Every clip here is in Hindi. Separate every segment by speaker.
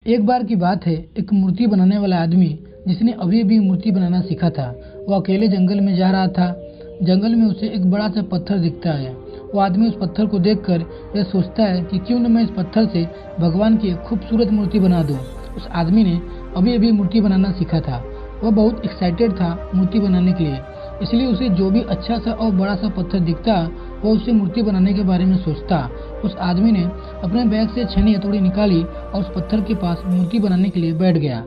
Speaker 1: एक बार की बात है, एक मूर्ति बनाने वाला आदमी जिसने अभी अभी मूर्ति बनाना सीखा था, वो अकेले जंगल में जा रहा था। जंगल में उसे एक बड़ा सा पत्थर दिखता है। वो आदमी उस पत्थर को देखकर यह सोचता है कि क्यों न मैं इस पत्थर से भगवान की एक खूबसूरत मूर्ति बना दूं। उस आदमी ने अभी अभी मूर्ति बनाना सीखा था। वह बहुत एक्साइटेड था मूर्ति बनाने के लिए, इसलिए उसे जो भी अच्छा सा और बड़ा सा पत्थर दिखता वह उससे मूर्ति बनाने के बारे में सोचता। उस आदमी ने अपने बैग से छेनी हथौड़ी निकाली और उस पत्थर के पास मूर्ति बनाने के लिए बैठ गया।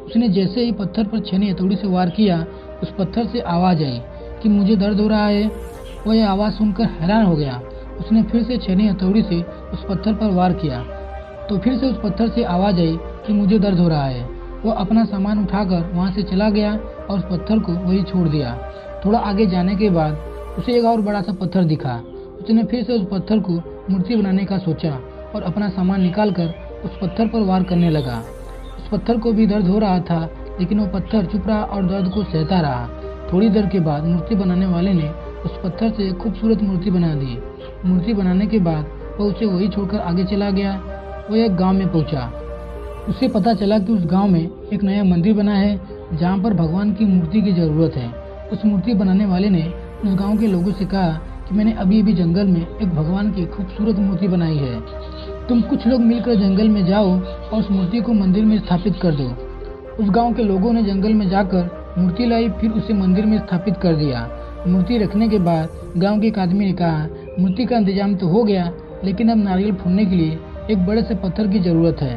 Speaker 1: उसने जैसे ही पत्थर पर छेनी हथौड़ी से वार किया, उस पत्थर से आवाज आई कि मुझे दर्द हो रहा है। वह यह आवाज सुनकर हैरान हो गया। उसने फिर से छेनी हथौड़ी से उस पत्थर पर वार किया तो फिर से उस पत्थर से आवाज आई कि मुझे दर्द हो रहा है। वह अपना सामान उठाकर वहां से चला गया और उस पत्थर को वहीं छोड़ दिया। थोड़ा आगे जाने के बाद उसे एक और बड़ा सा पत्थर दिखा। उसने फिर से उस पत्थर को मूर्ति बनाने का सोचा और अपना सामान निकालकर उस पत्थर पर वार करने लगा। उस पत्थर को भी दर्द हो रहा था, लेकिन वो पत्थर चुप रहा और दर्द को सहता रहा। थोड़ी देर के बाद मूर्ति बनाने वाले ने उस पत्थर से एक खूबसूरत मूर्ति बना दी। मूर्ति बनाने के बाद वह उसे वही छोड़कर आगे चला गया। वो एक गांव में पहुंचा। उसे पता चला कि उस गांव में एक नया मंदिर बना है जहां पर भगवान की मूर्ति की जरूरत है। उस मूर्ति बनाने वाले ने उस गांव के लोगों से कहा कि मैंने अभी अभी जंगल में एक भगवान की खूबसूरत मूर्ति बनाई है। तुम कुछ लोग मिलकर जंगल में जाओ और उस मूर्ति को मंदिर में स्थापित कर दो। उस गांव के लोगों ने जंगल में जाकर मूर्ति लाई, फिर उसे मंदिर में स्थापित कर दिया। मूर्ति रखने के बाद गांव के एक आदमी ने कहा, मूर्ति का इंतजाम तो हो गया, लेकिन अब नारियल फोड़ने के लिए एक बड़े से पत्थर की जरूरत है।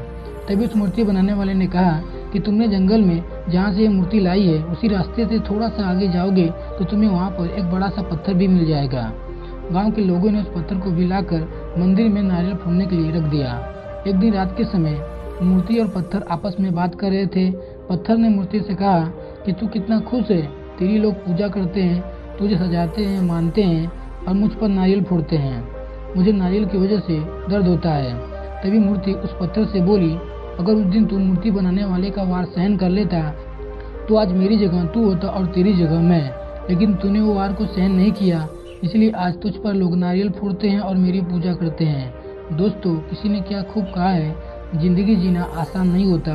Speaker 1: तभी उस मूर्ति बनाने वाले ने कहा कि तुमने जंगल में जहाँ से ये मूर्ति लाई है उसी रास्ते से थोड़ा सा आगे जाओगे तो तुम्हें वहाँ पर एक बड़ा सा पत्थर भी मिल जाएगा। गांव के लोगों ने उस पत्थर को भी लाकर मंदिर में नारियल फोड़ने के लिए रख दिया। एक दिन रात के समय मूर्ति और पत्थर आपस में बात कर रहे थे। पत्थर ने मूर्ति से कहा कि तू कितना खुश है, तेरी लोग पूजा करते हैं, तुझे सजाते हैं, मानते हैं और मुझ पर नारियल फोड़ते हैं। मुझे नारियल की वजह से दर्द होता है। तभी मूर्ति उस पत्थर से बोली, अगर उस दिन तू मूर्ति बनाने वाले का वार सहन कर लेता तो आज मेरी जगह तू होता और तेरी जगह मैं, लेकिन तूने वो वार को सहन नहीं किया, इसलिए आज तुझ पर लोग नारियल फोड़ते हैं और मेरी पूजा करते हैं। दोस्तों, किसी ने क्या खूब कहा है, जिंदगी जीना आसान नहीं होता,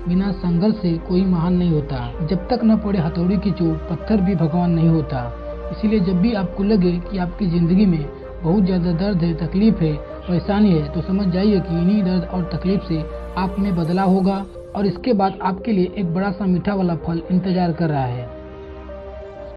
Speaker 1: बिना संघर्ष से कोई महान नहीं होता। जब तक न पड़े हथौड़ी की चोट, पत्थर भी भगवान नहीं होता। इसीलिए जब भी आपको लगे कि आपकी जिंदगी में बहुत ज्यादा दर्द है, तकलीफ है, परेशानी है, तो समझ जाइए कि इन्हीं दर्द और तकलीफ से आप में बदलाव होगा और इसके बाद आपके लिए एक बड़ा सा मीठा वाला फल इंतजार कर रहा है।